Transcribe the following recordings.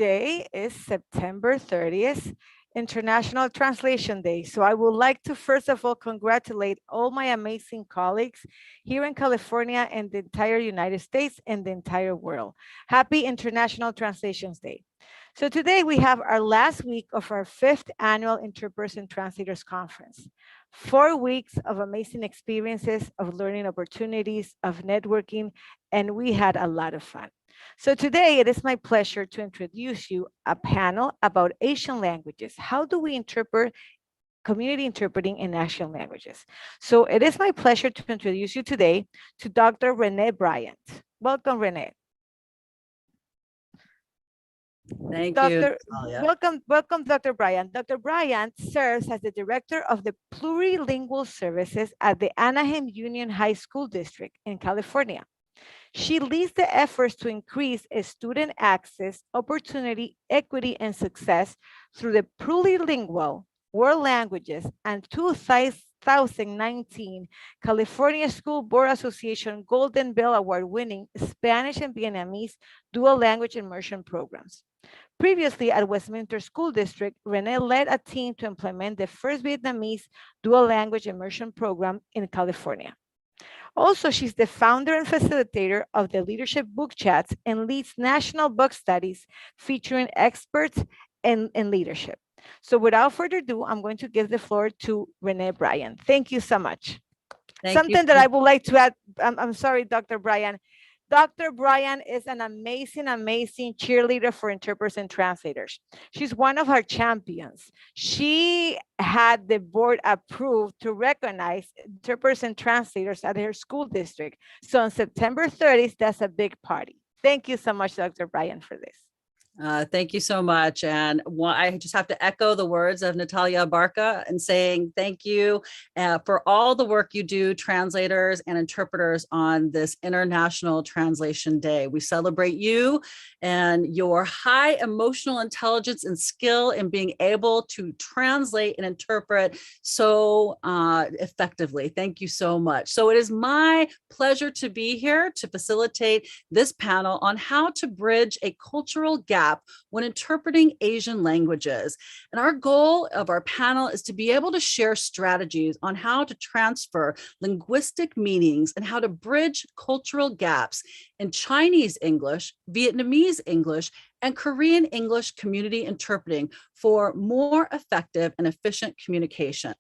today is September 30th, International Translation Day. So I would like to first of all congratulate all my amazing colleagues here in California and the entire United States and the entire world. Happy International Translations Day. So today we have our last week of our 5th annual Interpreters and Translators Conference. 4 weeks of amazing experiences, of learning opportunities, of networking, and we had a lot of fun. So today it is my pleasure to introduce you a panel about Asian languages. How do we interpret community interpreting in Asian languages? So it is my pleasure to introduce you today to Dr. Renae Bryant. Welcome, Renae. Thank you. Welcome, Dr. Bryant. Dr. Bryant serves as the Director of the Plurilingual Services at the Anaheim Union High School District in California. She leads the efforts to increase student access, opportunity, equity, and success through the Plurilingual World Languages and 2019 California School Board Association Golden Bell Award winning Spanish and Vietnamese dual language immersion programs. Previously at Westminster School District, Renae led a team to implement the first Vietnamese dual language immersion program in California. Also, she's the founder and facilitator of the Leadership Book Chats and leads national book studies featuring experts in leadership. So without further ado, I'm going to give the floor to Renae Bryant. Thank you so much. Something that I would like to add, I'm sorry, Dr. Bryant. Dr. Bryant is an amazing, amazing cheerleader for interpreters and translators. She's one of our champions. She had the board approved to recognize interpreters and translators at her school district. So on September 30th, that's a big party. Thank you so much, Dr. Bryant, for this. Thank you so much. And I just have to echo the words of Natalia Abarca and saying thank you for all the work you do, translators and interpreters, on this International Translation Day. We celebrate you and your high emotional intelligence and skill in being able to translate and interpret so effectively. Thank you so much. So it is my pleasure to be here to facilitate this panel on how to bridge a cultural gap when interpreting Asian languages. And our goal of our panel is to be able to share strategies on how to transfer linguistic meanings and how to bridge cultural gaps in Chinese English, Vietnamese English, and Korean English community interpreting for more effective and efficient communication.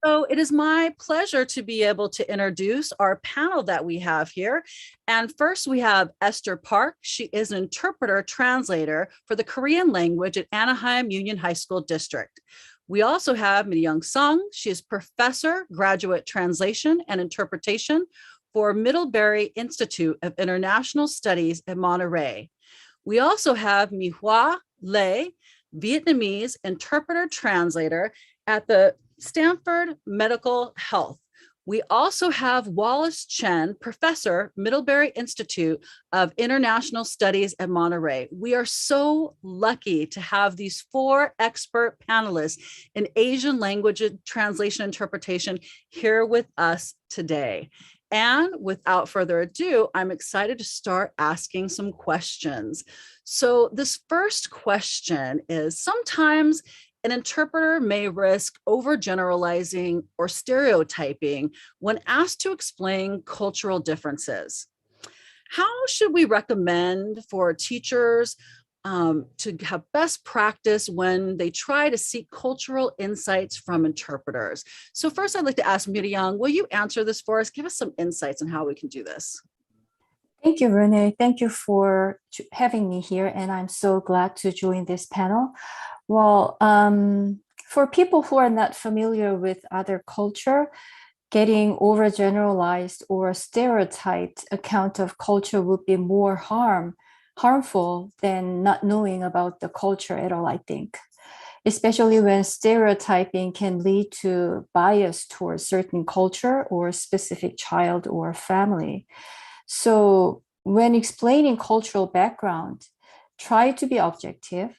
So it is my pleasure to be able to introduce our panel that we have here. And first we have Esther Park. She is an interpreter translator for the Korean language at Anaheim Union High School District. We also have Miryoung. She is professor, graduate translation and interpretation for Middlebury Institute of International Studies at Monterey. We also have My-Hoa, Vietnamese interpreter translator at the Stanford Medical Health. We also have Wallace Chen, professor, Middlebury Institute of International Studies at Monterey. We are so lucky to have these 4 expert panelists in Asian language translation interpretation here with us today. And without further ado, I'm excited to start asking some questions. So this first question is, sometimes an interpreter may risk overgeneralizing or stereotyping when asked to explain cultural differences. How should we recommend for teachers to have best practice when they try to seek cultural insights from interpreters? So first, I'd like to ask Miryoung, will you answer this for us? Give us some insights on how we can do this. Thank you, Renae. Thank you for having me here, and I'm so glad to join this panel. Well, for people who are not familiar with other culture, getting overgeneralized or stereotyped account of culture would be more harmful than not knowing about the culture at all, I think. Especially when stereotyping can lead to bias towards certain culture or specific child or family. So when explaining cultural background, try to be objective.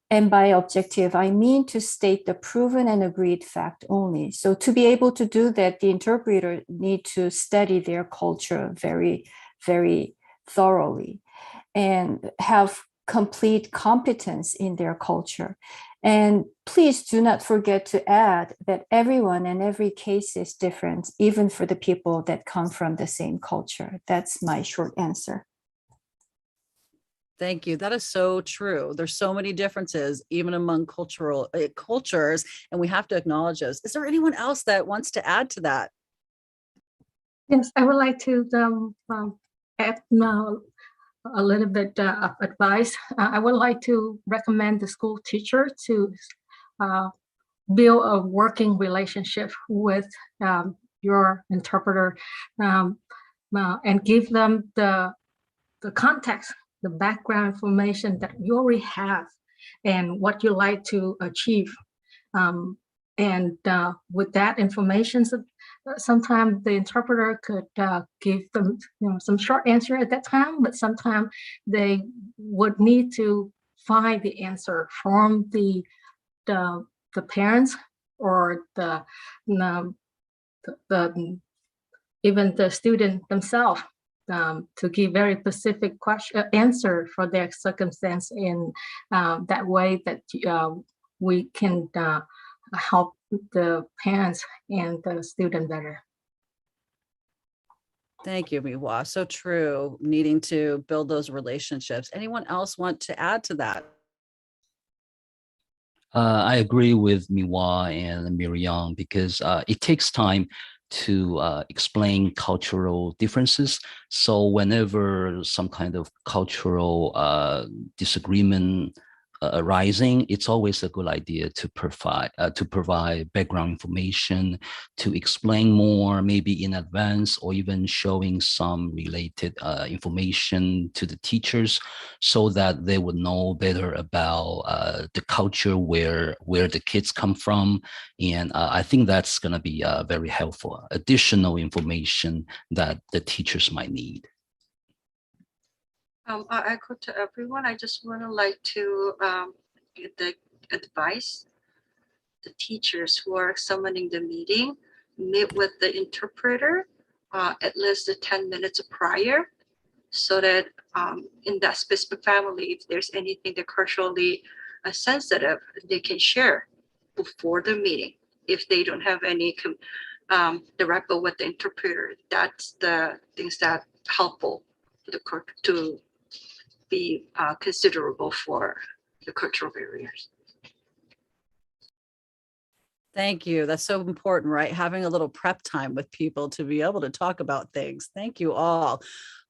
And by objective, I mean to state the proven and agreed fact only. So to be able to do that, the interpreter need to study their culture very, very thoroughly and have complete competence in their culture. And please do not forget to add that everyone and every case is different, even for the people that come from the same culture. That's my short answer. Thank you. That is so true. There's so many differences, even among cultures, and we have to acknowledge those. Is there anyone else that wants to add to that? Yes, I would like to add a little bit of advice. I would like to recommend the school teacher to build a working relationship with your interpreter and give them the context, the background information that you already have and what you like to achieve. And with that information, sometimes the interpreter could give them some short answer at that time, but sometimes they would need to find the answer from the parents or even the student themselves to give very specific answer for their circumstance in that way that we can help the parents and the student better. Thank you, My-Hoa. So true, needing to build those relationships. Anyone else want to add to that? I agree with My-Hoa and Miryoung because it takes time to explain cultural differences. So whenever some kind of cultural disagreement arising, it's always a good idea to provide background information, to explain more, maybe in advance, or even showing some related information to the teachers, so that they would know better about the culture where the kids come from. And I think that's going to be very helpful, additional information that the teachers might need. I echo to everyone. I just want to like to give the advice. The teachers who are summoning the meeting, meet with the interpreter at least 10 minutes prior, so that in that specific family, if there's anything that culturally sensitive, they can share before the meeting. If they don't have any direct with the interpreter, that's the things that helpful for the to be considerable for the cultural barriers. Thank you. That's so important, right? Having a little prep time with people to be able to talk about things. Thank you all.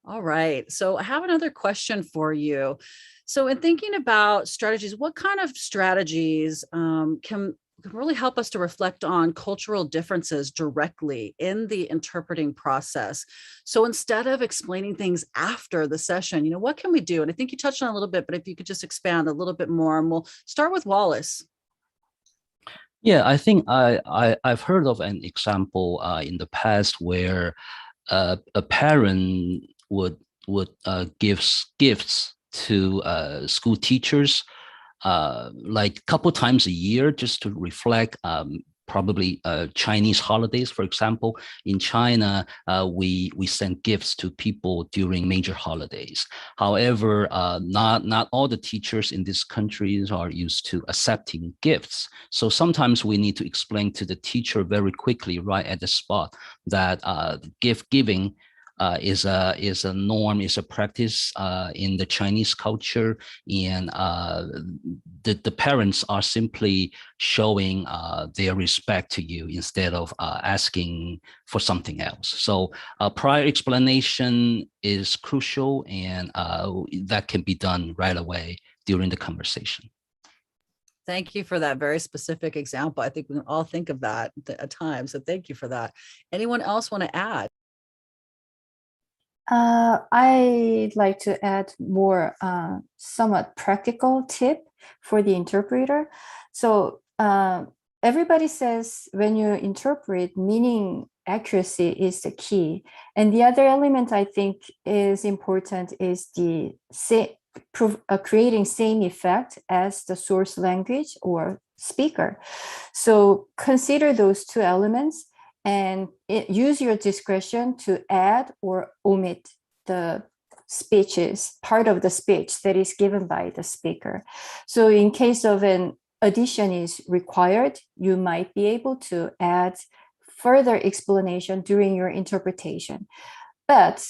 All right. So I have another question for you. So in thinking about strategies, what kind of strategies can really help us to reflect on cultural differences directly in the interpreting process? So instead of explaining things after the session, what can we do? And I think you touched on a little bit, but if you could just expand a little bit more, and we'll start with Wallace. Yeah, I think I've heard of an example in the past where a parent would give gifts to school teachers like a couple times a year, just to reflect probably Chinese holidays. For example, in China, we send gifts to people during major holidays. However, not all the teachers in these countries are used to accepting gifts. So sometimes we need to explain to the teacher very quickly, right at the spot, that gift giving is a norm, is a practice in the Chinese culture, and the parents are simply showing their respect to you instead of asking for something else. So prior explanation is crucial, and that can be done right away during the conversation. Thank you for that very specific example. I think we can all think of that at times. So thank you for that. Anyone else want to add? I'd like to add more somewhat practical tip for the interpreter. So everybody says when you interpret, meaning accuracy is the key. And the other element I think is important is the creating same effect as the source language or speaker. So consider those two elements and use your discretion to add or omit the speeches, part of the speech that is given by the speaker. So in case of an addition is required, you might be able to add further explanation during your interpretation. But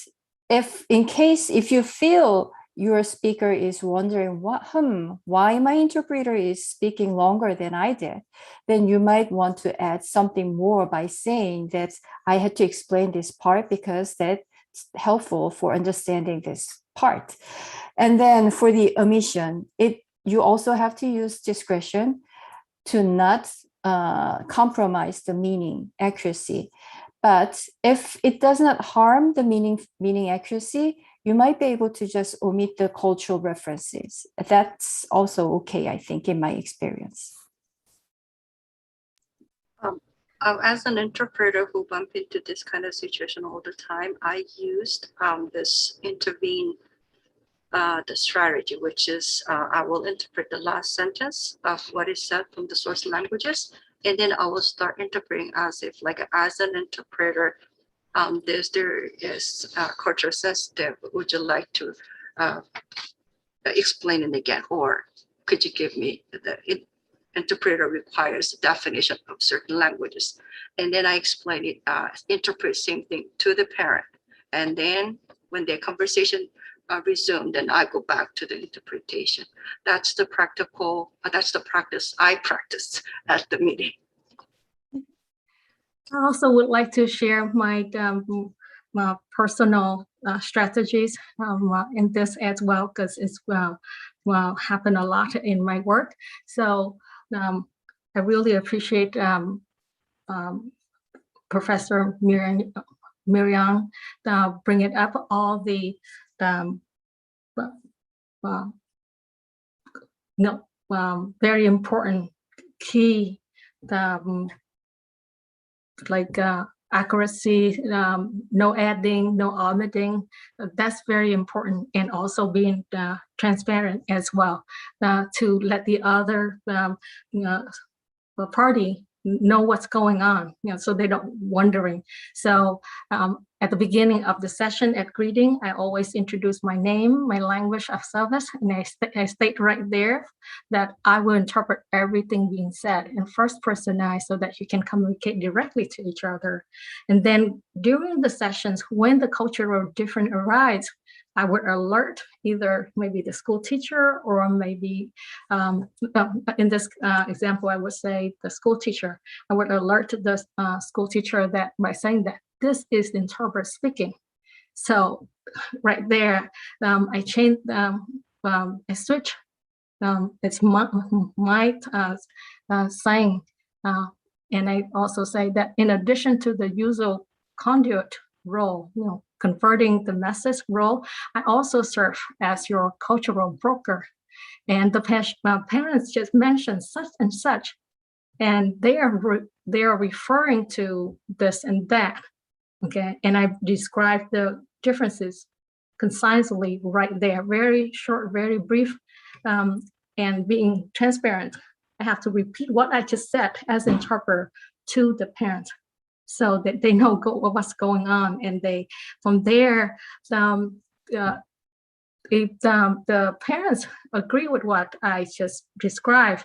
if you feel your speaker is wondering why my interpreter is speaking longer than I did, then you might want to add something more by saying that I had to explain this part because that's helpful for understanding this part. And then for the omission, you also have to use discretion to not compromise the meaning accuracy. But if it does not harm the meaning accuracy, you might be able to just omit the cultural references. That's also okay, I think, in my experience. As an interpreter who bump into this kind of situation all the time, I used this intervene the strategy, which is I will interpret the last sentence of what is said from the source languages, and then I will start interpreting as if, like, as an interpreter, there is culture sensitive. Would you like to explain it again, or could you give me the interpreter requires the definition of certain languages, and then I explain it, interpret same thing to the parent, and then when their conversation resumed, then I go back to the interpretation. That's the practice I practiced at the meeting. I also would like to share my personal strategies in this as well, because it's happen a lot in my work. So I really appreciate Professor Miryoung bringing up all the very important key like accuracy, no adding, no omitting. That's very important, and also being transparent as well to let the other party know what's going on, so they don't wondering. So at the beginning of the session at greeting, I always introduce my name, my language of service, and I state right there that I will interpret everything being said in first person I, so that you can communicate directly to each other. And then during the sessions, when the cultural difference arises, I would alert either maybe the school teacher, or maybe in this example, I would say the school teacher. I would alert the school teacher that by saying that this is the interpreter speaking. So right there, I change, I switch. It's my saying, and I also say that in addition to the usual conduit role, converting the message role, I also serve as your cultural broker. And the parents just mentioned such and such, and they are referring to this and that. Okay, and I described the differences concisely right there, very short, very brief, and being transparent. I have to repeat what I just said as interpreter to the parent, so that they know what's going on, and they from there, if the parents agree with what I just described,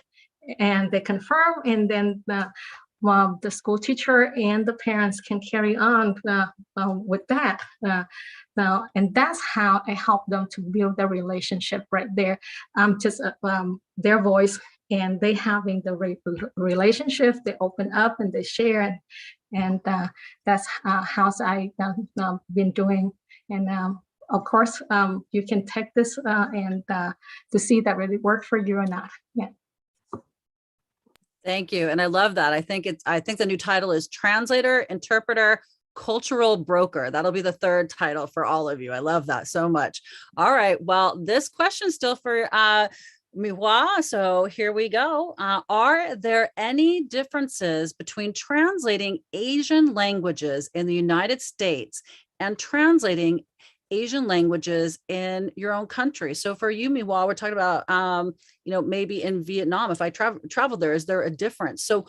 and they confirm, and then the school teacher and the parents can carry on with that. And that's how I help them to build the relationship right there. Just their voice, and they having the relationship, they open up and they share, and that's how I've been doing. And of course, you can take this and to see that really worked for you or not. Yeah. Thank you. And I love that. I think the new title is Translator, Interpreter, Cultural Broker. That'll be the third title for all of you. I love that so much. All right. Well, this question is still for My-Hoa. So here we go. Are there any differences between translating Asian languages in the United States and translating Asian languages in your own country? So for you, My-Hoa, we're talking about, maybe in Vietnam, if I travel there, is there a difference? So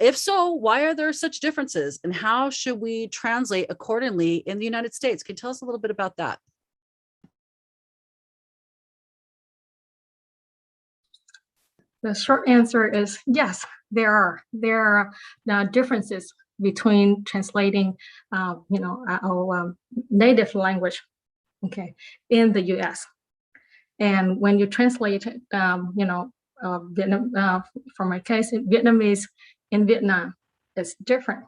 if so, why are there such differences, and how should we translate accordingly in the United States? Can you tell us a little bit about that? The short answer is yes, there are differences between translating, our native language, okay, in the U.S. And when you translate, Vietnam, for my case, in Vietnamese in Vietnam, it's different.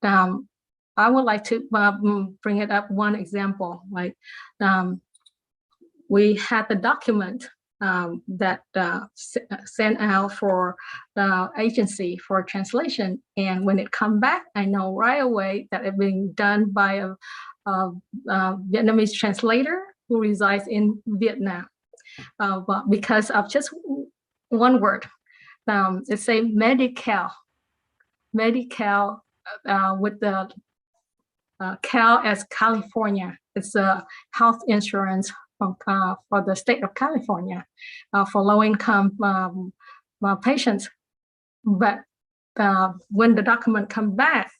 I would like to bring it up one example, like we had the document that sent out for the agency for translation. And when it come back, I know right away that it's being done by a Vietnamese translator who resides in Vietnam. But because of just one word, it say medical with the Cal as California. It's a health insurance for the state of California for low-income patients. But when the document comes back,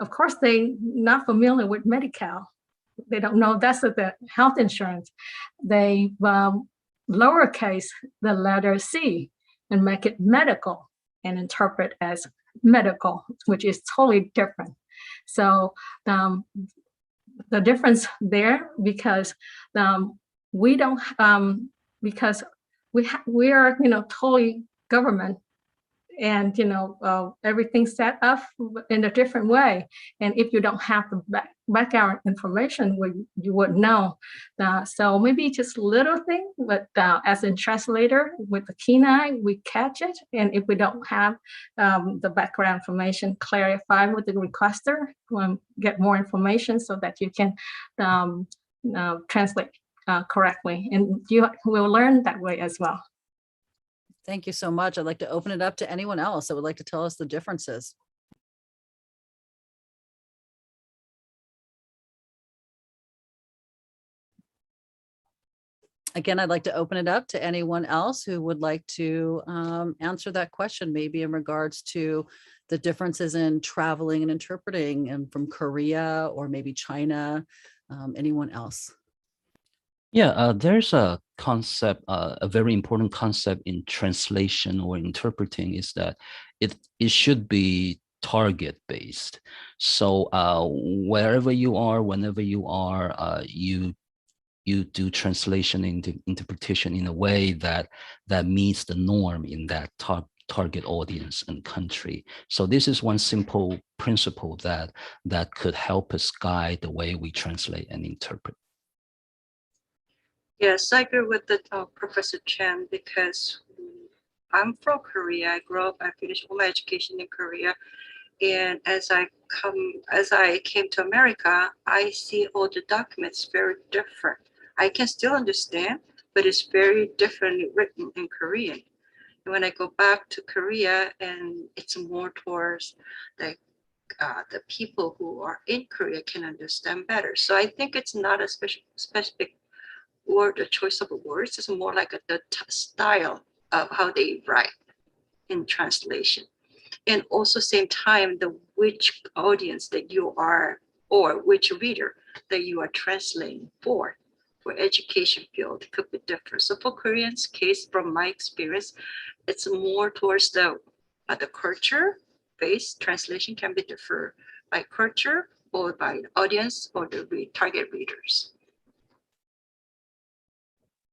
of course, they not familiar with Medi-Cal. They don't know that's the health insurance. They lowercase the letter C and make it medical and interpret as medical, which is totally different. So the difference there, because we don't, because we are, totally government, and everything's set up in a different way. And if you don't have the background information, you wouldn't know. So maybe just little thing, but as a translator with the keen eye, we catch it. And if we don't have the background information, clarify with the requester, get more information so that you can translate correctly. And you will learn that way as well. Thank you so much. I'd like to open it up to anyone else that would like to tell us the differences. Again, I'd like to open it up to anyone else who would like to answer that question, maybe in regards to the differences in traveling and interpreting, and from Korea or maybe China. Anyone else? Yeah, there's a concept, a very important concept in translation or interpreting, is that it should be target based. So wherever you are, whenever you are, you do translation and interpretation in a way that meets the norm in that target audience and country. So this is one simple principle that could help us guide the way we translate and interpret. Yes, I agree with the Professor Chen, because I'm from Korea. I grew up, I finished all my education in Korea. And as I came to America, I see all the documents very different. I can still understand, but it's very differently written in Korean. And when I go back to Korea, and it's more towards the people who are in Korea can understand better. So I think it's not a specific word, the choice of words. Is more like the style of how they write in translation. And also same time, which audience that you are, or which reader that you are translating for education field could be different. So for Koreans case, from my experience, it's more towards the culture-based translation can be different by culture or by audience or the target readers.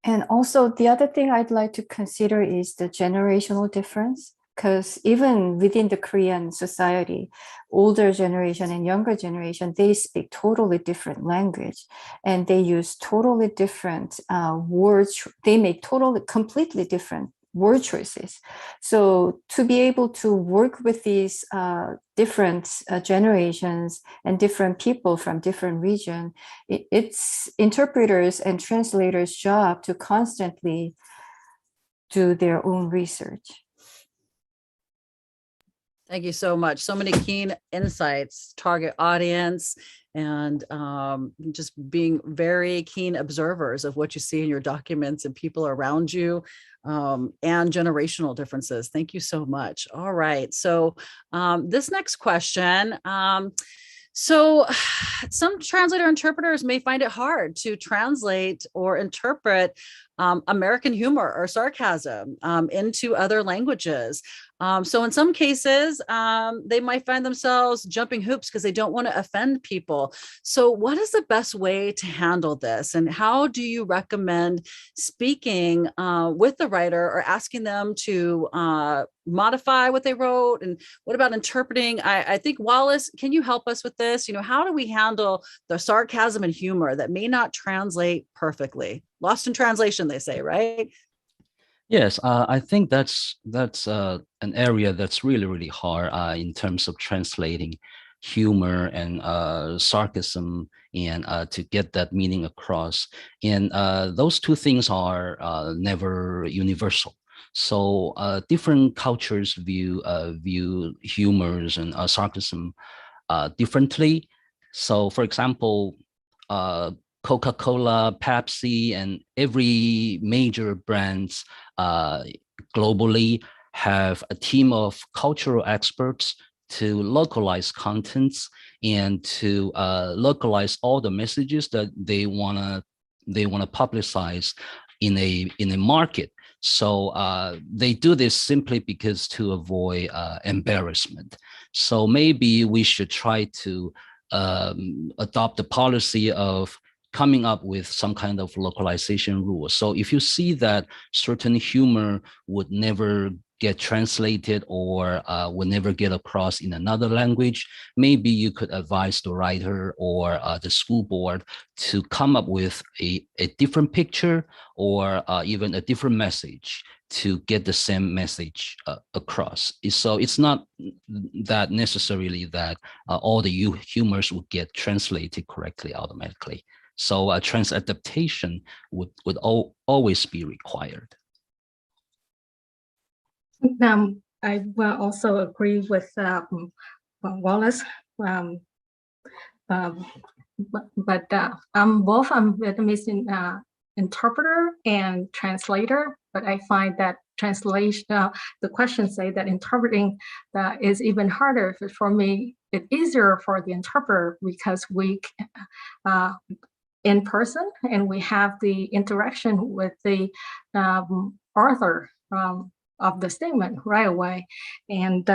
And also the other thing I'd like to consider is the generational difference, because even within the Korean society, older generation and younger generation, they speak totally different language, and they use totally different words. They make completely different word choices. So to be able to work with these different generations and different people from different regions, it's interpreters and translators' job to constantly do their own research. Thank you so much. So many keen insights, target audience, and just being very keen observers of what you see in your documents and people around you, and generational differences. Thank you so much. All right. So this next question, so some translator interpreters may find it hard to translate or interpret American humor or sarcasm into other languages. So in some cases, they might find themselves jumping hoops because they don't want to offend people. So what is the best way to handle this? And how do you recommend speaking with the writer or asking them to modify what they wrote? And what about interpreting? I think, Wallace, can you help us with this? You know, how do we handle the sarcasm and humor that may not translate perfectly? Lost in translation, they say, right? Yes, I think that's an area that's really hard in terms of translating humor and sarcasm and to get that meaning across. And those two things are never universal. So different cultures view humors and sarcasm differently. So, for example, Coca-Cola, Pepsi, and every major brands globally have a team of cultural experts to localize contents and to localize all the messages that they wanna publicize in a market. So they do this simply because to avoid embarrassment. So maybe we should try to adopt the policy of coming up with some kind of localization rules. So if you see that certain humor would never get translated or would never get across in another language, maybe you could advise the writer or the school board to come up with a different picture or even a different message to get the same message across. So it's not that necessarily that all the humors would get translated correctly automatically. So a transadaptation would always be required. I will also agree with Wallace, but I'm Vietnamese interpreter and translator, but I find that translation, the questions say that interpreting is even harder. For me, it's easier for the interpreter because we in person and we have the interaction with the author of the statement right away. And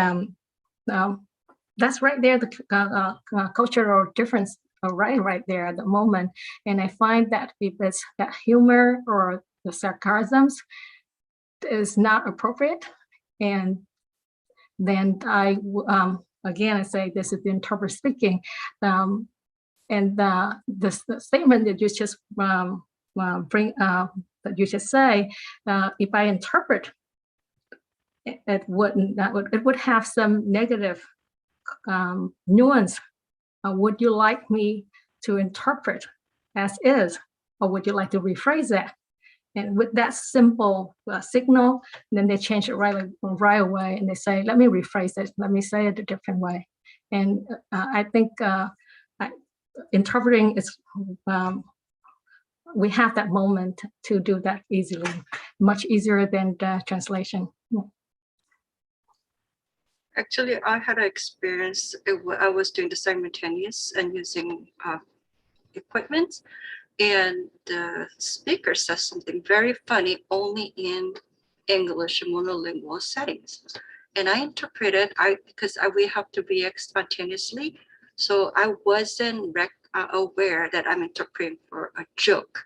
that's right there, the cultural difference right there at the moment. And I find that if it's that humor or the sarcasms is not appropriate, and then again, I say this is the interpreter speaking, and the statement that you just that you just say, if I interpret, it would have some negative nuance. Would you like me to interpret as is, or would you like to rephrase that? And with that simple signal, then they change it right away, and they say, "Let me rephrase it. Let me say it a different way." And I think interpreting is we have that moment to do that easily, much easier than the translation. Actually, I had an experience. I was doing the simultaneous and using equipment, and the speaker says something very funny only in English monolingual settings. And I interpreted, because we have to react spontaneously. So I wasn't aware that I'm interpreting for a joke.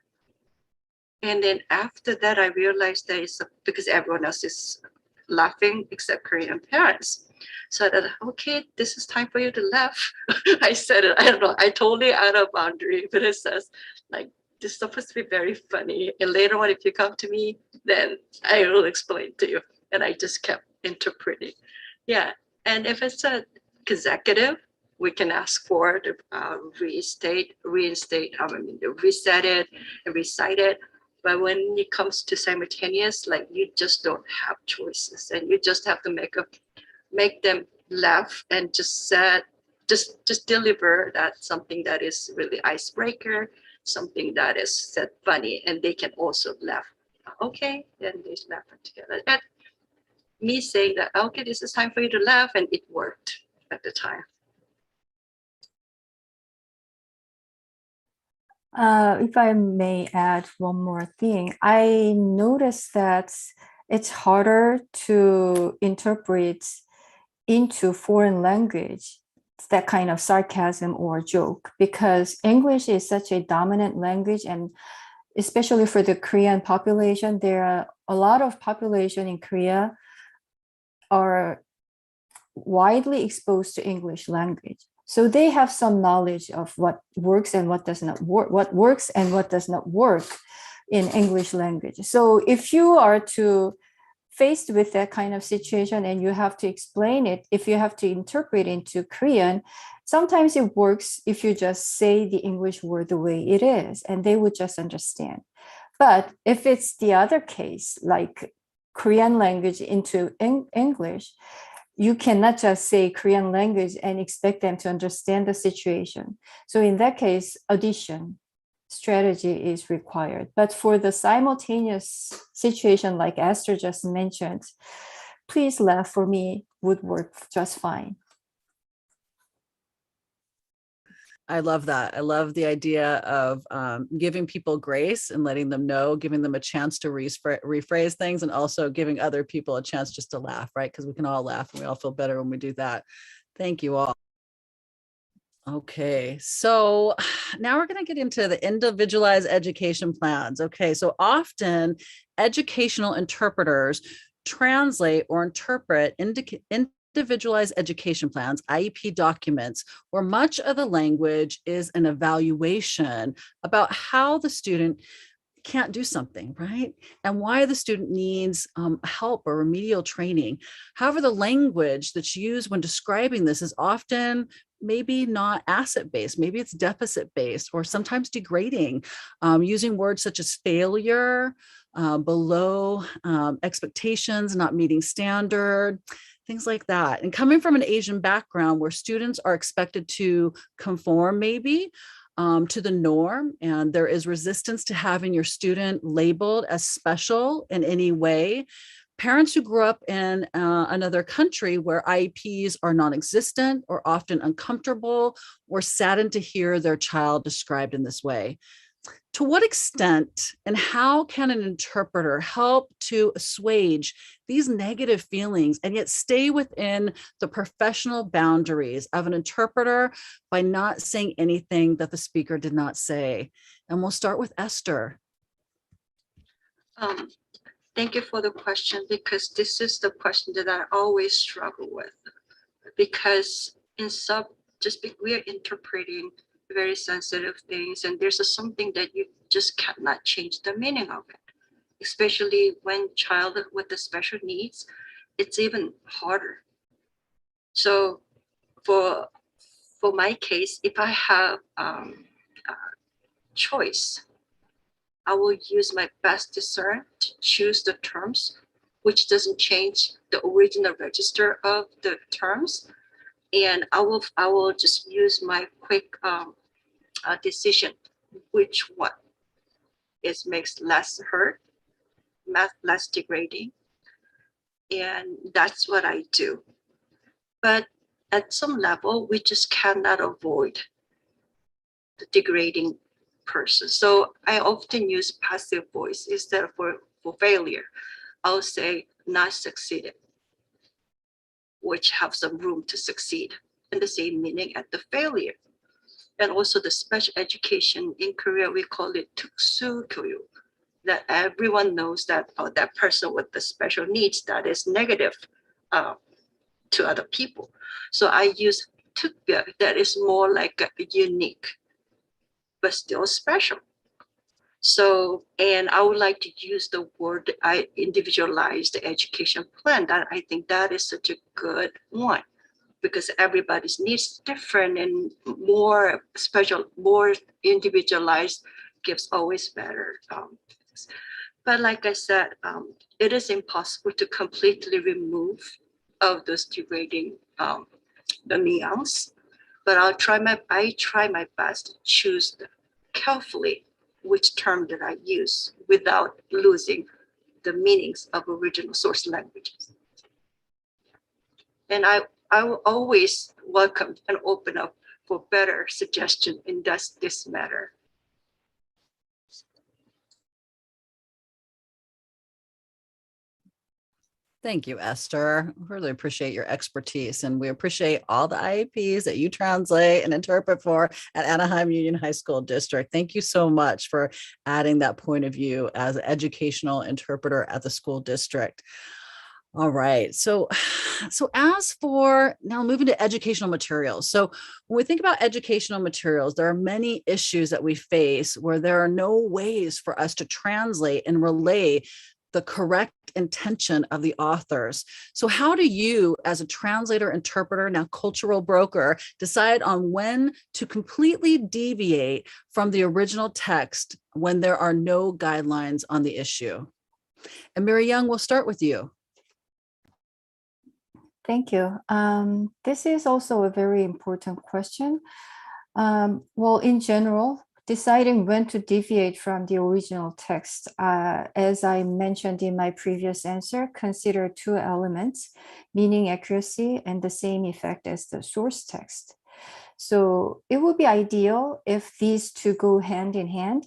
And then after that, I realized that it's because everyone else is laughing except Korean parents. So I thought, okay, this is time for you to laugh. I said it, I don't know, I totally out of boundary, but it says like, this is supposed to be very funny. And later on, if you come to me, then I will explain to you. And I just kept interpreting. Yeah, and if it's a consecutive, we can ask for the reset it and recite it. But when it comes to simultaneous, like you just don't have choices, and you just have to make them laugh and just deliver that something that is really icebreaker, something that is said funny, and they can also laugh. Okay, then they laugh together. And me saying that, okay, this is time for you to laugh, and it worked at the time. If I may add one more thing, I noticed that it's harder to interpret into foreign language that kind of sarcasm or joke, because English is such a dominant language, and especially for the Korean population, there are a lot of population in Korea are widely exposed to English language. So they have some knowledge of what works and what does not work, what works and what does not work in English language. So if you are to faced with that kind of situation and you have to explain it, if you have to interpret into Korean, sometimes it works if you just say the English word the way it is and they would just understand. But if it's the other case, like Korean language into English, you cannot just say Korean language and expect them to understand the situation. So in that case, addition strategy is required. But for the simultaneous situation like Esther just mentioned, please laugh for me would work just fine. I love that. I love the idea of giving people grace and letting them know, giving them a chance to rephrase things, and also giving other people a chance just to laugh, right? Because we can all laugh and we all feel better when we do that. Thank you all. Okay, so now we're going to get into the individualized education plans. Okay, so often educational interpreters translate or interpret individualized education plans, IEP documents, where much of the language is an evaluation about how the student can't do something, right? And why the student needs help or remedial training. However, the language that's used when describing this is often maybe not asset-based, maybe it's deficit-based or sometimes degrading, using words such as failure, below expectations, not meeting standard, things like that. And coming from an Asian background where students are expected to conform maybe to the norm, and there is resistance to having your student labeled as special in any way. Parents who grew up in another country where IEPs are non-existent or often uncomfortable or saddened to hear their child described in this way. To what extent and how can an interpreter help to assuage these negative feelings and yet stay within the professional boundaries of an interpreter by not saying anything that the speaker did not say? And we'll start with Esther. Thank you for the question, because this is the question that I always struggle with, because we are interpreting very sensitive things, and there's something that you just cannot change the meaning of it, especially when child with the special needs, it's even harder. So for my case, if I have a choice, I will use my best discern to choose the terms which doesn't change the original register of the terms, and I will just use my quick decision which one makes less hurt, less degrading, and that's what I do. But at some level, we just cannot avoid the degrading person. So I often use passive voice instead of for failure. I'll say not succeeded, which have some room to succeed, and the same meaning at the failure. And also the special education in Korea, we call it 특수 교육, that everyone knows that that person with the special needs, that is negative to other people. So I use 특별, that is more like a unique, but still special. So, and I would like to use the word individualized education plan. That I think that is such a good one, because everybody's needs different, and more special, more individualized gives always better. But like I said, it is impossible to completely remove of those degrading the nuance. But I try my best to choose carefully which term that I use without losing the meanings of original source languages. And I will always welcome and open up for better suggestion in this matter. Thank you, Esther. Really appreciate your expertise, and we appreciate all the IEPs that you translate and interpret for at Anaheim Union High School District. Thank you so much for adding that point of view as an educational interpreter at the school district. All right. So as for now, moving to educational materials. So when we think about educational materials, there are many issues that we face where there are no ways for us to translate and relay the correct intention of the authors. So how do you, as a translator, interpreter, now cultural broker, decide on when to completely deviate from the original text when there are no guidelines on the issue? And Miryoung, we'll start with you. Thank you. This is also a very important question. Well, in general, deciding when to deviate from the original text, as I mentioned in my previous answer, consider two elements, meaning accuracy and the same effect as the source text. So it would be ideal if these two go hand in hand,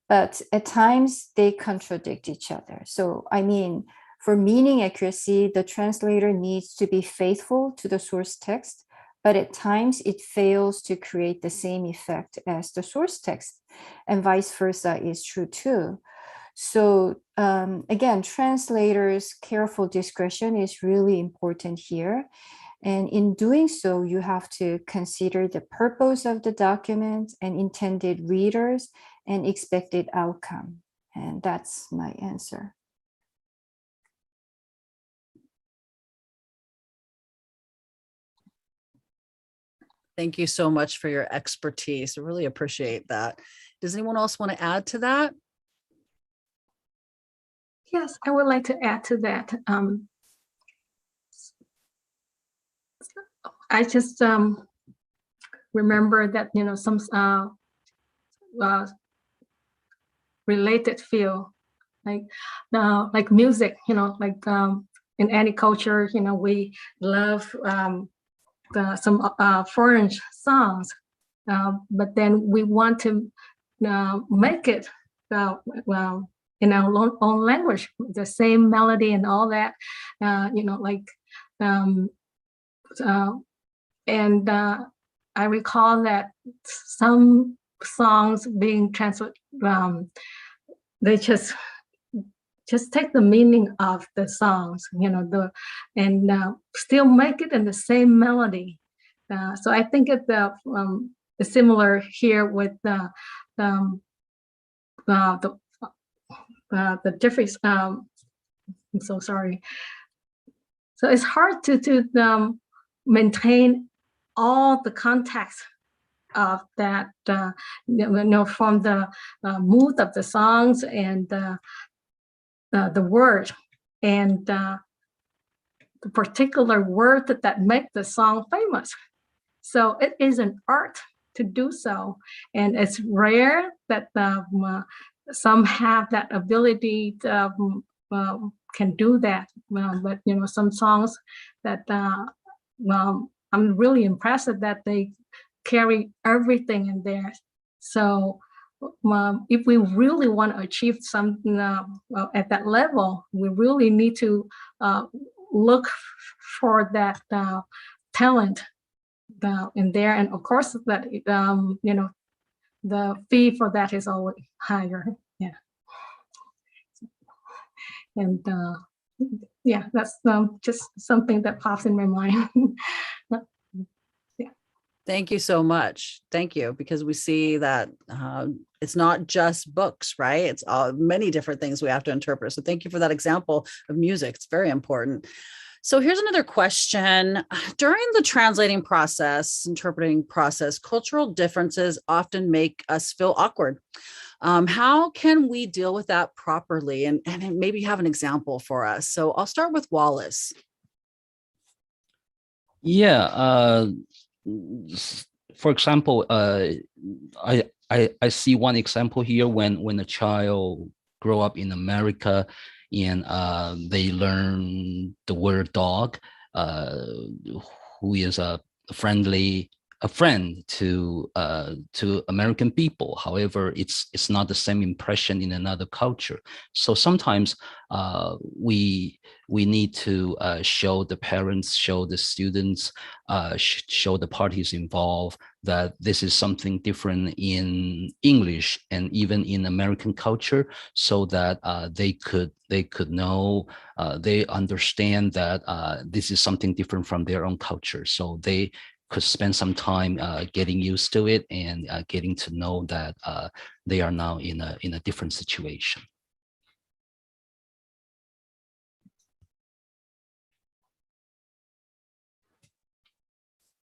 but at times they contradict each other. So I mean, for meaning accuracy, the translator needs to be faithful to the source text, but at times it fails to create the same effect as the source text, and vice versa is true too. So again, translators' careful discretion is really important here. And in doing so, you have to consider the purpose of the document and intended readers and expected outcome. And that's my answer. Thank you so much for your expertise. I really appreciate that. Does anyone else want to add to that? Yes, I would like to add to that. I just remember that, some related field, like music, in any culture, we love some foreign songs, but then we want to make it in our own language, the same melody and all that, and I recall that some songs being translated, they just take the meaning of the songs, and still make it in the same melody. So I think it's similar here with the difference. I'm so sorry. So it's hard to maintain all the context of that, from the mood of the songs and the word and the particular word that make the song famous. So it is an art to do so, and it's rare that some have that ability to, can do that. But some songs that I'm really impressed that they carry everything in there. So if we really want to achieve something at that level, we really need to look for that talent in there. And of course, that the fee for that is always higher. Yeah. And yeah, that's just something that pops in my mind. Thank you so much. Thank you, because we see that it's not just books, right? It's many different things we have to interpret. So thank you for that example of music. It's very important. So here's another question. During the translating process, interpreting process, cultural differences often make us feel awkward. How can we deal with that properly? And maybe have an example for us. So I'll start with Wallace. Yeah. For example, I see one example here when a child grow up in America and they learn the word dog, who is a friendly a friend to American people. However, it's not the same impression in another culture. So sometimes we need to show the parents, show the students, show the parties involved that this is something different in English and even in American culture, so that they could know, they understand that this is something different from their own culture. So they could spend some time getting used to it and getting to know that they are now in a different situation.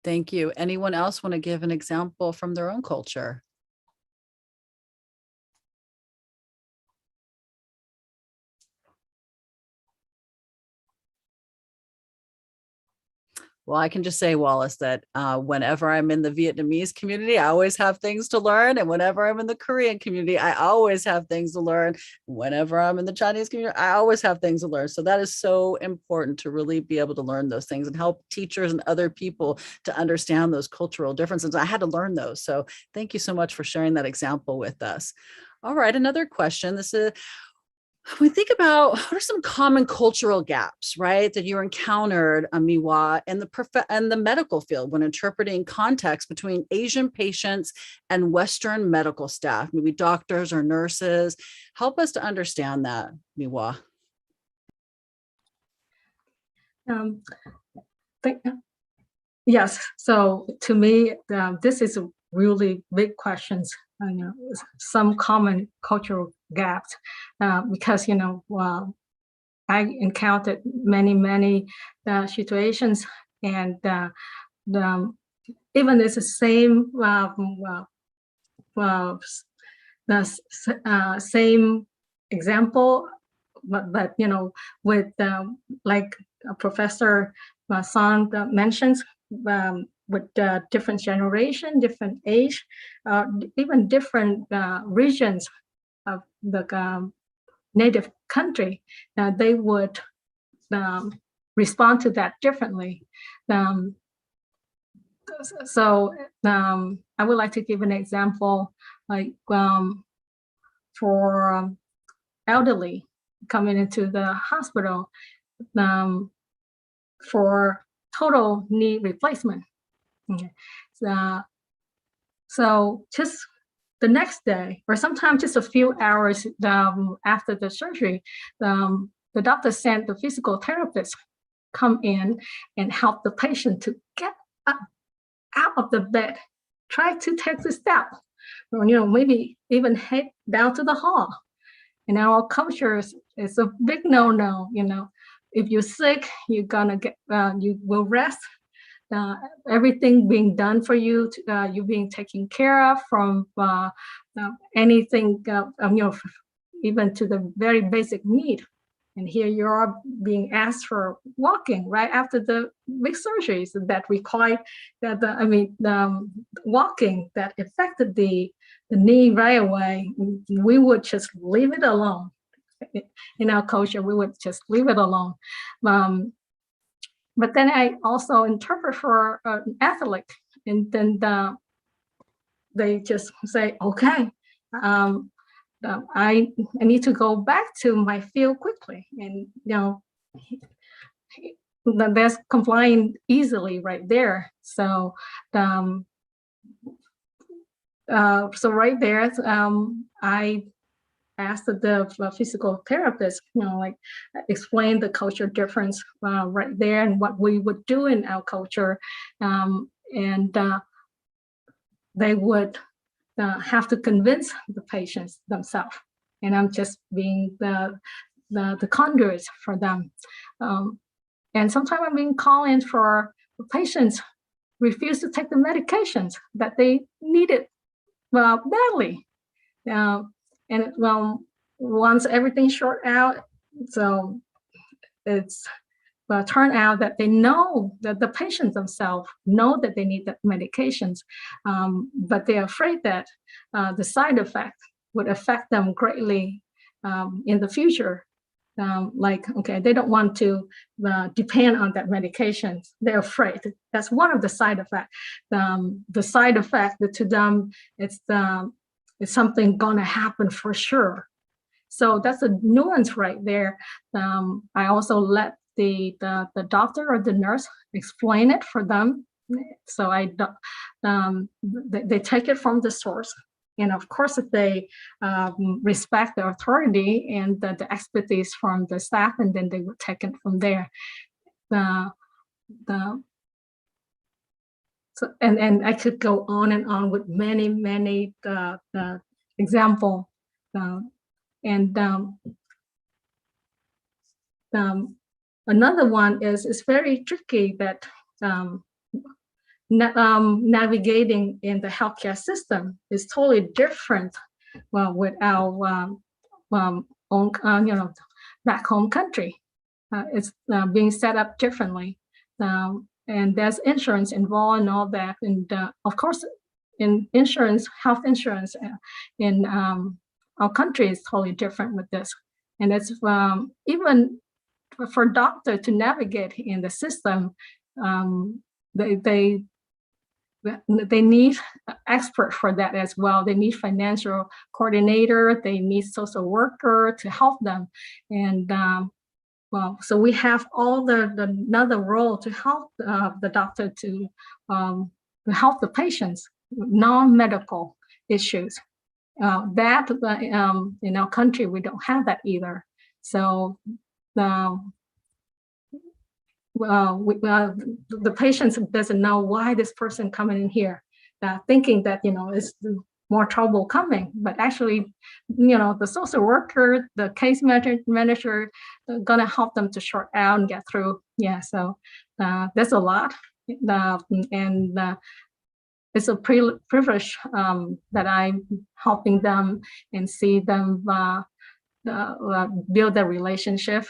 Thank you. Anyone else want to give an example from their own culture? Well, I can just say, Wallace, that whenever I'm in the Vietnamese community, I always have things to learn. And whenever I'm in the Korean community, I always have things to learn. Whenever I'm in the Chinese community, I always have things to learn. So that is so important to really be able to learn those things and help teachers and other people to understand those cultural differences. I had to learn those. So thank you so much for sharing that example with us. All right, another question. This is, we think about what are some common cultural gaps, right, that you encountered, My-Hoa, in the medical field when interpreting context between Asian patients and Western medical staff, maybe doctors or nurses. Help us to understand that, My-Hoa. Yes. So to me, this is a really big question. Some common cultural gaps, because I encountered many situations, and even it's the same same example, but with like Professor Sohn mentions, with different generation, different age, even different regions of the native country, they would respond to that differently. So I would like to give an example, like for elderly coming into the hospital for total knee replacement. Okay. So just the next day, or sometimes just a few hours after the surgery, the doctor sent the physical therapist come in and help the patient to get up out of the bed, try to take the step, or maybe even head down to the hall. In our cultures, it's a big no-no. If you're sick, you're gonna get, you will rest. Everything being done for you, you being taken care of from anything, even to the very basic need. And here you are being asked for walking right after the big surgeries that required that walking that affected the knee right away. We would just leave it alone. In our culture, we would just leave it alone. But then I also interpret for an athlete, and then they just say, okay, I need to go back to my field quickly. And that's complying easily right there. So so right there, I asked the physical therapist, explain the culture difference right there and what we would do in our culture, and they would have to convince the patients themselves, and I'm just being the conduit for them. And sometimes I'm being called in for patients refuse to take the medications that they needed badly. And once everything short out, so it's turned out that they know that the patients themselves know that they need the medications, but they're afraid that the side effect would affect them greatly in the future. like, okay, they don't want to depend on that medication. They're afraid. That's one of the side effects. The side effect that to them, it's something gonna happen for sure. So that's a nuance right there. I also let the doctor or the nurse explain it for them. So they take it from the source. And of course, if they respect the authority and the expertise from the staff, and then they would take it from there. So, and I could go on and on with many example. Another one is it's very tricky that navigating in the healthcare system is totally different. Well, with our own, back home country, it's being set up differently, and there's insurance involved and all that. And of course, in insurance, health insurance in our country is totally different with this. And it's even for doctor to navigate in the system, they need expert for that as well. They need financial coordinator, they need social worker to help them. And well, so we have all another role to help the doctor to help the patients, non-medical issues. That in our country, we don't have that either. So the patients doesn't know why this person coming in here, thinking that is more trouble coming, but actually, the social worker, the case manager, gonna help them to sort out and get through. Yeah, so there's a lot, and it's a privilege that I'm helping them and see them build a relationship.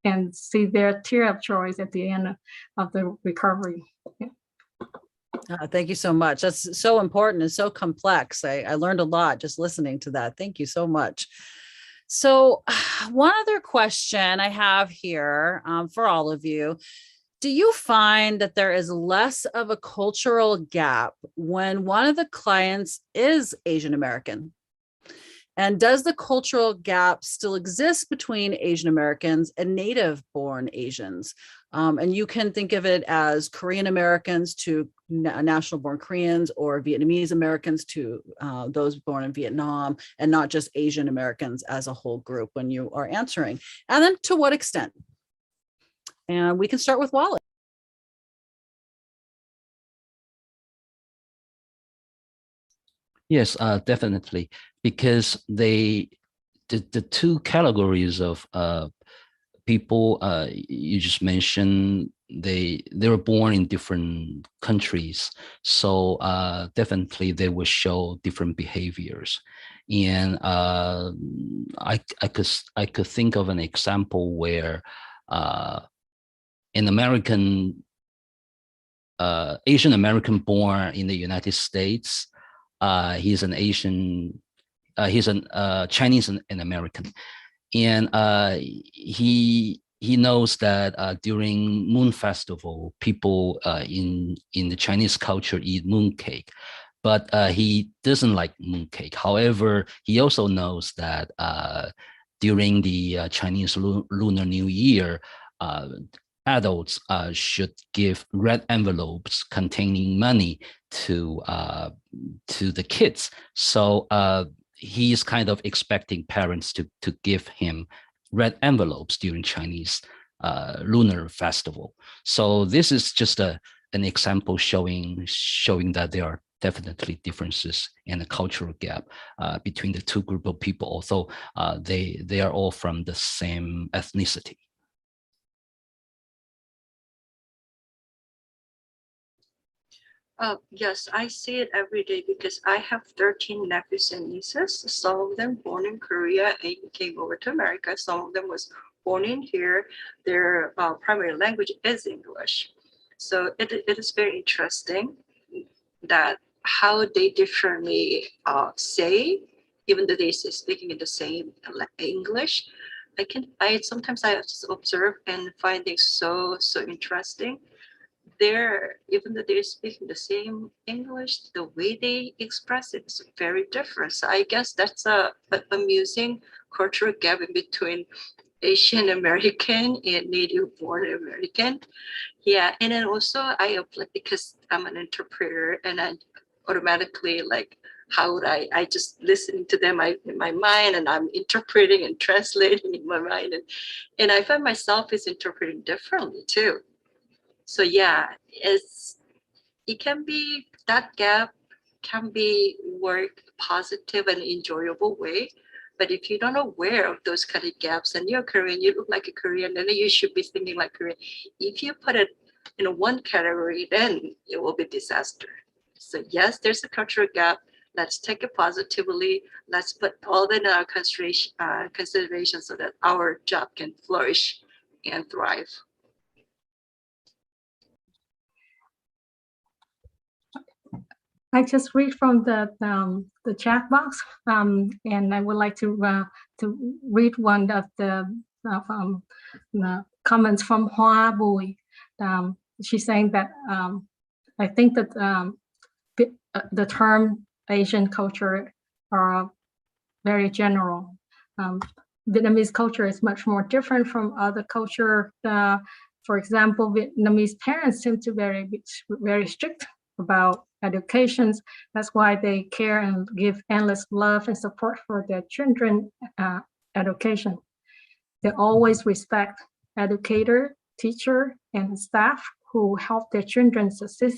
And see their tear of joy at the end of the recovery. Yeah. Thank you so much. That's so important and so complex. I learned a lot just listening to that. Thank you so much. So one other question I have here for all of you. Do you find that there is less of a cultural gap when one of the clients is Asian American? And does the cultural gap still exist between Asian Americans and native-born Asians? And you can think of it as Korean Americans to national-born Koreans, or Vietnamese Americans to those born in Vietnam, and not just Asian Americans as a whole group when you are answering. And then to what extent? And we can start with Wallace. Yes, definitely, because the two categories of people you just mentioned, they were born in different countries, so definitely they will show different behaviors. And I could think of an example where an Asian American born in the United States. He's an Asian, he's a Chinese and American, and he knows that during Moon Festival, people in the Chinese culture eat mooncake, but he doesn't like mooncake. However, he also knows that during the Chinese Lunar New Year, adults should give red envelopes containing money to the kids. So he's kind of expecting parents to give him red envelopes during Chinese lunar festival. So this is just an example showing that there are definitely differences and a cultural gap between the two group of people, although they are all from the same ethnicity. Yes, I see it every day because I have 13 nephews and nieces. Some of them born in Korea and came over to America. Some of them was born in here. Their primary language is English. So it is very interesting that how they differently say, even though they say speaking in the same English, I sometimes I just observe and find it so interesting. They're, even though they're speaking the same English, the way they express it is very different. So I guess that's a amusing cultural gap in between Asian American and native born American. Yeah, and then also I apply because I'm an interpreter, and I automatically like, how would I just listening to them in my mind, and I'm interpreting and translating in my mind, and I find myself is interpreting differently too. So yeah, it can be, that gap can be work positive and enjoyable way. But if you're not aware of those kind of gaps and you're Korean, you look like a Korean, then you should be thinking like Korean. If you put it in one category, then it will be disaster. So yes, there's a cultural gap. Let's take it positively. Let's put all the consideration so that our job can flourish and thrive. I just read from the chat box, and I would like to read one of the comments from Hoa Bui. She's saying that I think that the term Asian culture are very general. Vietnamese culture is much more different from other culture. For example, Vietnamese parents seem to be very strict about educations. That's why they care and give endless love and support for their children education. They always respect educator, teacher, and staff who help their children succeed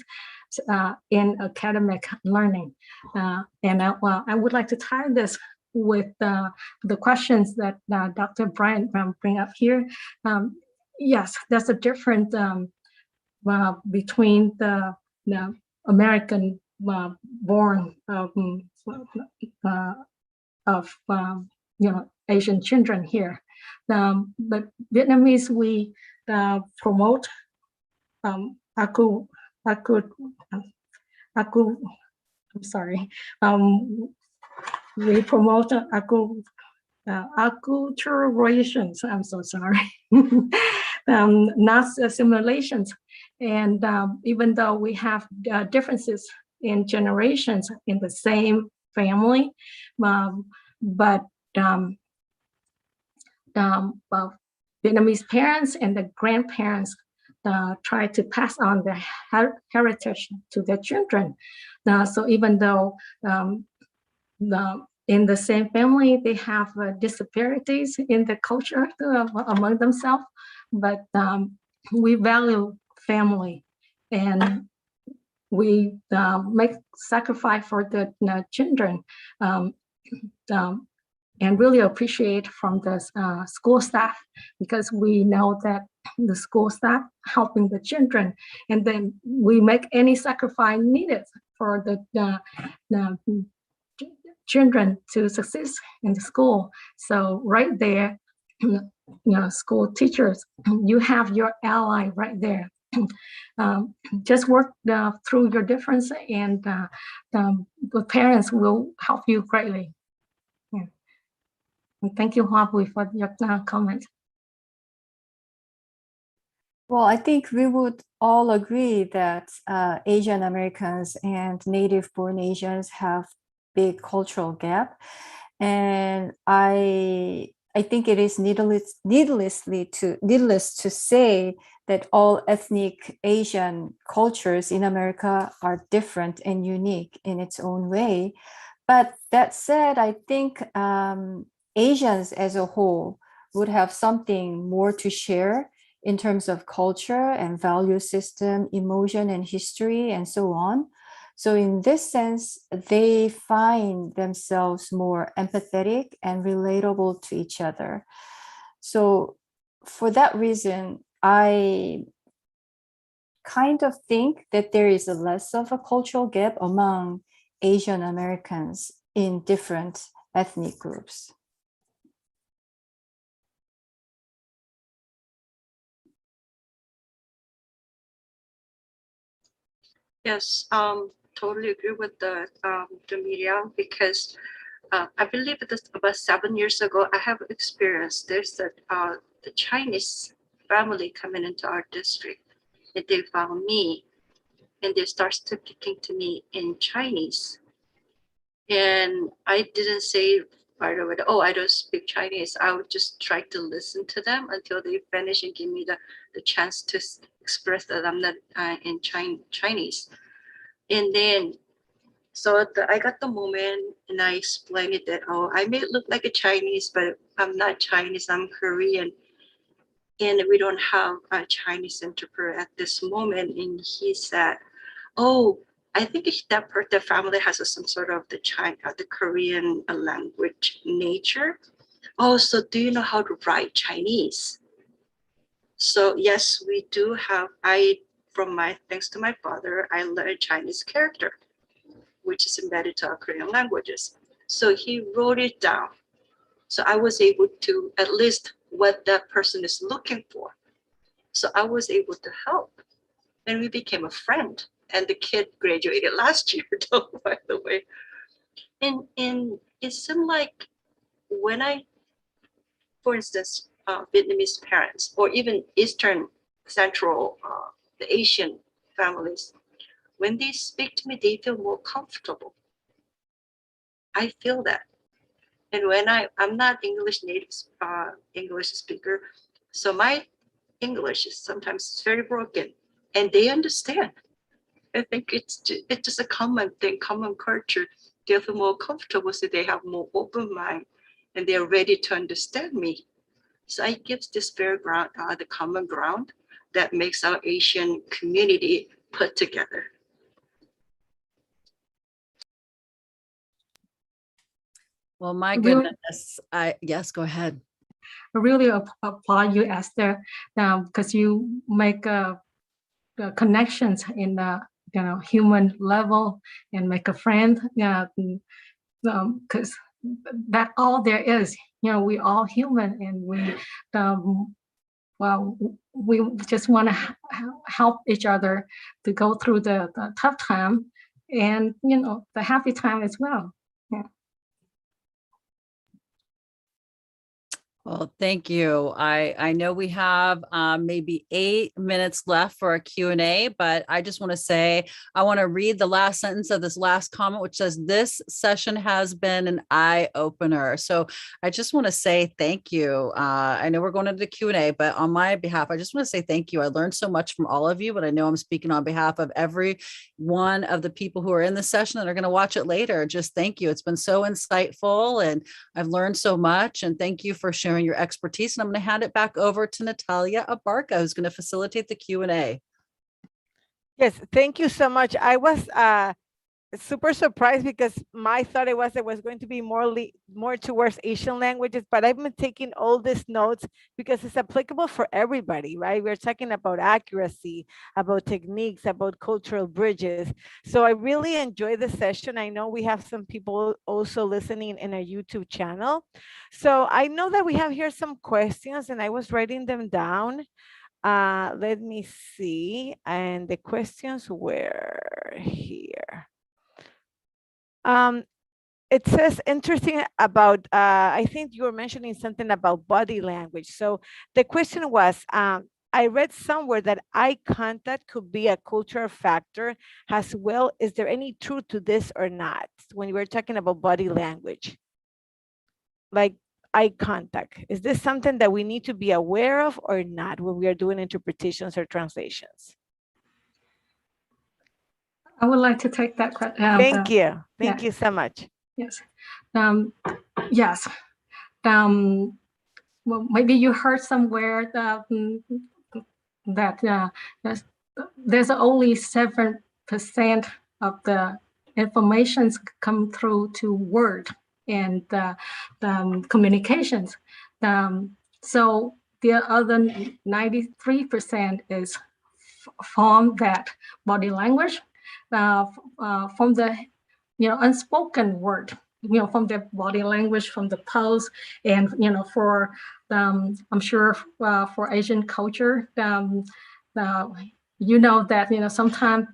in academic learning. And I would like to tie this with the questions that Dr. Bryant bring up here. Yes, there's a difference between the American born of Asian children here, but Vietnamese, we promote aku. I'm sorry. We promote acculturations. I'm so sorry. Not simulations. And even though we have differences in generations in the same family, but Vietnamese parents and the grandparents try to pass on the heritage to their children. So even though in the same family, they have disparities in the culture among themselves, but we value family, and we make sacrifice for the children, and really appreciate from the school staff, because we know that the school staff helping the children, and then we make any sacrifice needed for the children to succeed in the school. So right there, school teachers, you have your ally right there. Just work through your difference, and the parents will help you greatly. Yeah. And thank you, Hoa Bui, for your comment. Well, I think we would all agree that Asian Americans and native-born Asians have big cultural gap, and I think it is needless to say that all ethnic Asian cultures in America are different and unique in its own way. But that said, I think Asians as a whole would have something more to share in terms of culture and value system, emotion and history, and so on. So in this sense, they find themselves more empathetic and relatable to each other. So for that reason, I kind of think that there is a less of a cultural gap among Asian Americans in different ethnic groups. Yes, totally agree with the Miryoung, because I believe it is about 7 years ago, I have experienced this, that the Chinese family coming into our district, and they found me, and they start speaking to me in Chinese. And I didn't say right away, oh, I don't speak Chinese. I would just try to listen to them until they finish and give me the chance to express that I'm not in Chinese. And then, so I got the moment and I explained it that, oh, I may look like a Chinese, but I'm not Chinese, I'm Korean. And we don't have a Chinese interpreter at this moment. And he said, oh, I think the family has some sort of the Korean language nature. Oh, so do you know how to write Chinese? So yes, we do have, thanks to my father, I learned Chinese character, which is embedded to our Korean languages. So he wrote it down. So I was able to at least what that person is looking for. So I was able to help, and we became a friend. And the kid graduated last year, though, by the way. And it seemed like when for instance, Vietnamese parents, or even Eastern Central, the Asian families, when they speak to me, they feel more comfortable. I feel that. And when I'm not native English speaker, so my English is sometimes very broken, and they understand. I think it's just a common thing, common culture. They feel more comfortable, so they have more open mind, and they're ready to understand me. So I give this fair ground, the common ground that makes our Asian community put together. Well, my goodness, yes, go ahead. I really applaud you, Esther, because you make connections in the human level and make a friend. Because that's all there is. We all human, and we just want to help each other to go through the tough time, and the happy time as well. Yeah. Well, thank you. I know we have maybe 8 minutes left for a Q&A, but I just want to say, I want to read the last sentence of this last comment, which says, this session has been an eye opener. So I just want to say thank you. I know we're going into the Q&A, but on my behalf, I just want to say thank you. I learned so much from all of you, but I know I'm speaking on behalf of every one of the people who are in the session that are going to watch it later. Just thank you. It's been so insightful, and I've learned so much, and thank you for sharing your expertise. And I'm going to hand it back over to Natalia Abarca, who's going to facilitate the Q&A. Yes, thank you so much. I was super surprised because my thought it was going to be more towards Asian languages, but I've been taking all these notes because it's applicable for everybody, right? We're talking about accuracy, about techniques, about cultural bridges. So I really enjoyed the session. I know we have some people also listening in our YouTube channel. So I know that we have here some questions, and I was writing them down. Let me see. And the questions were here. It says interesting about, I think you were mentioning something about body language. So the question was, I read somewhere that eye contact could be a cultural factor as well. Is there any truth to this or not when you were talking about body language? Like eye contact, is this something that we need to be aware of or not when we are doing interpretations or translations? I would like to take that question. Thank you. Thank you so much. Yes. Yes. Well, maybe you heard somewhere that there's only 7% of the information come through to word and communications. So the other 93% is from that body language, from the unspoken word, from the body language, from the pose, and for I'm sure for Asian culture, that sometimes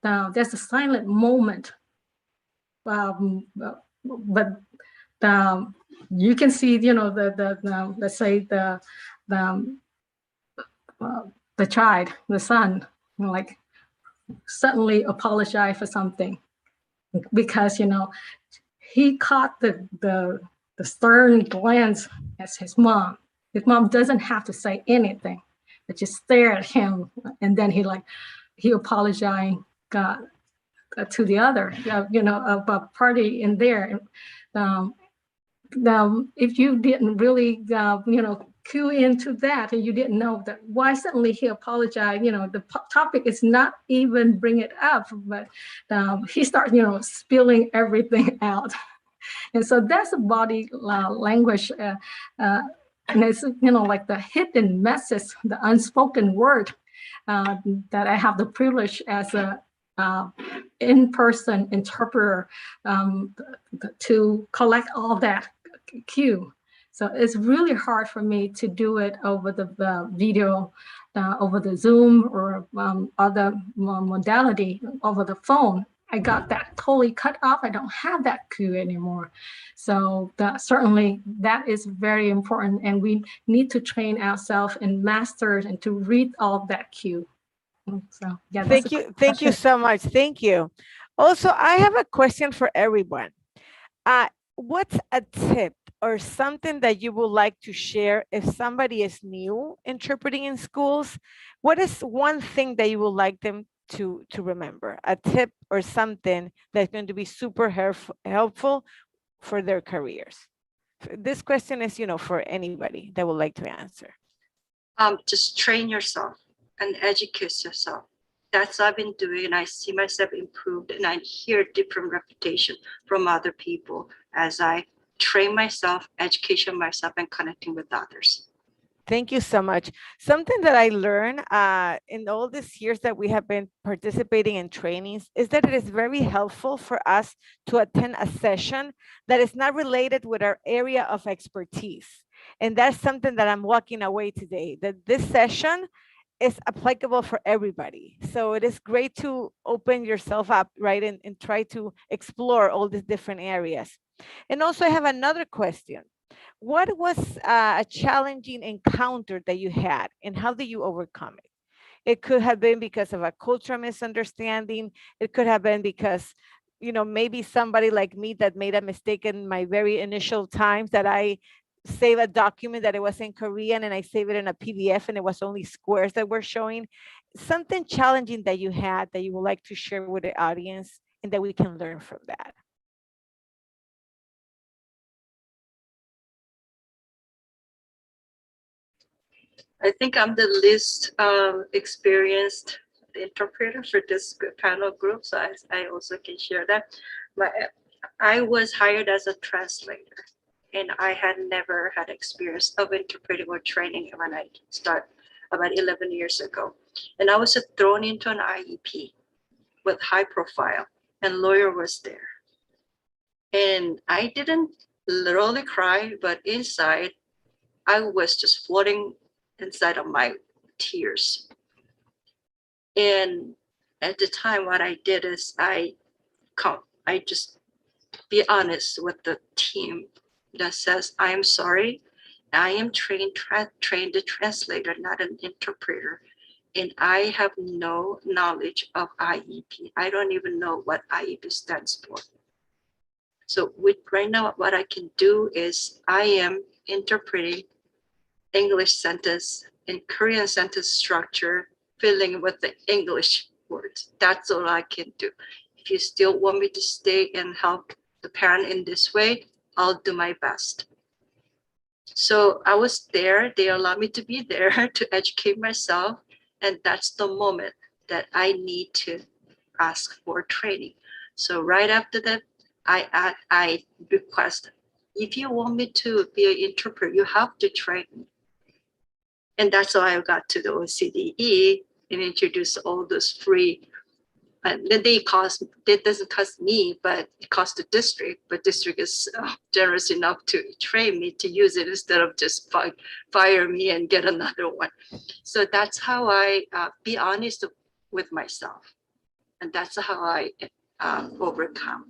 there's a silent moment, but you can see, you know, let's say the child, the son, you know, like suddenly apologize for something because, you know, he caught the stern glance at his mom. His mom doesn't have to say anything, but just stare at him, and then he apologized to the other, you know, of a party in there. Now, if you didn't really, you know, cue into that, and you didn't know that why suddenly he apologized, you know, the topic is not even bring it up, but he starts, you know, spilling everything out. And so that's a body language. And it's, you know, like the hidden message, the unspoken word that I have the privilege as a in-person interpreter to collect all that cue. So it's really hard for me to do it over the video, over the Zoom or other modality over the phone. I got that totally cut off. I don't have that cue anymore. So certainly that is very important, and we need to train ourselves and master and to read all that cue. So yeah, thank you so much. Thank you. Also, I have a question for everyone. What's a tip or something that you would like to share if somebody is new interpreting in schools? What is one thing that you would like them to remember? A tip or something that's going to be super helpful for their careers? This question is, you know, for anybody that would like to answer. Just train yourself and educate yourself. That's what I've been doing, and I see myself improved, and I hear different reputation from other people as I train myself, education myself, and connecting with others. Thank you so much. Something that I learned in all these years that we have been participating in trainings is that it is very helpful for us to attend a session that is not related with our area of expertise. And that's something that I'm walking away today, that this session is applicable for everybody. So it is great to open yourself up, right? And try to explore all these different areas. And also I have another question. What was a challenging encounter that you had, and how did you overcome it? It could have been because of a cultural misunderstanding. It could have been because, you know, maybe somebody like me that made a mistake in my very initial times, that I save a document that it was in Korean and I save it in a PDF and it was only squares that were showing. Something challenging that you had that you would like to share with the audience and that we can learn from that. I think I'm the least experienced interpreter for this panel group, so I also can share that. I was hired as a translator, and I had never had experience of interpreting or training when I started about 11 years ago. And I was thrown into an IEP with high profile, and lawyer was there. And I didn't literally cry, but inside, I was just floating inside of my tears. And at the time, what I did is I just be honest with the team that says, I am sorry. I am trained a translator, not an interpreter. And I have no knowledge of IEP. I don't even know what IEP stands for. So right now, what I can do is I am interpreting English sentence and Korean sentence structure, filling with the English words. That's all I can do. If you still want me to stay and help the parent in this way, I'll do my best. So I was there. They allowed me to be there to educate myself. And that's the moment that I need to ask for training. So right after that, I request, if you want me to be an interpreter, you have to train me. And that's how I got to the OCDE and introduced all those free. And then it doesn't cost me, but it costs the district. But district is generous enough to train me to use it instead of just fire me and get another one. So that's how I be honest with myself. And that's how I overcome.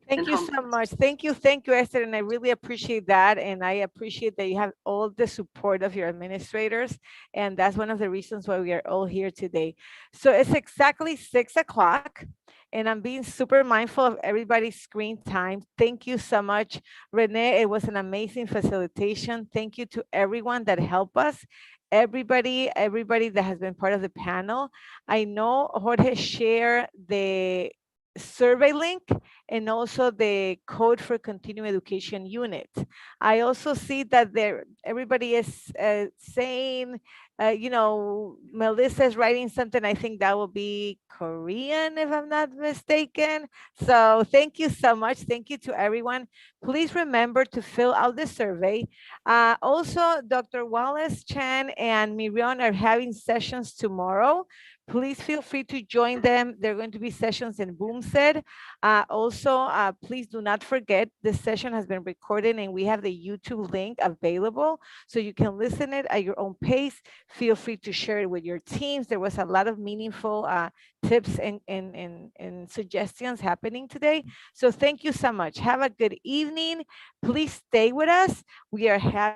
Thank and you so humbleness. much. Thank you, Esther, and I really appreciate that. And I appreciate that you have all the support of your administrators, and that's one of the reasons why we are all here today. So it's exactly 6 o'clock, and I'm being super mindful of everybody's screen time. Thank you so much, Renae. It was an amazing facilitation. Thank you to everyone that helped us. Everybody that has been part of the panel. I know Jorge shared the survey link and also the code for continuing education unit. I also see that everybody is saying, Melissa is writing something. I think that will be Korean, if I'm not mistaken. So thank you so much. Thank you to everyone. Please remember to fill out the survey. Also, Dr. Wallace, Chen, and Miryoung are having sessions tomorrow. Please feel free to join them. There are going to be sessions in Boomstead. Also, please do not forget this session has been recorded and we have the YouTube link available so you can listen it at your own pace. Feel free to share it with your teams. There was a lot of meaningful tips and suggestions happening today. So thank you so much. Have a good evening. Please stay with us. We are having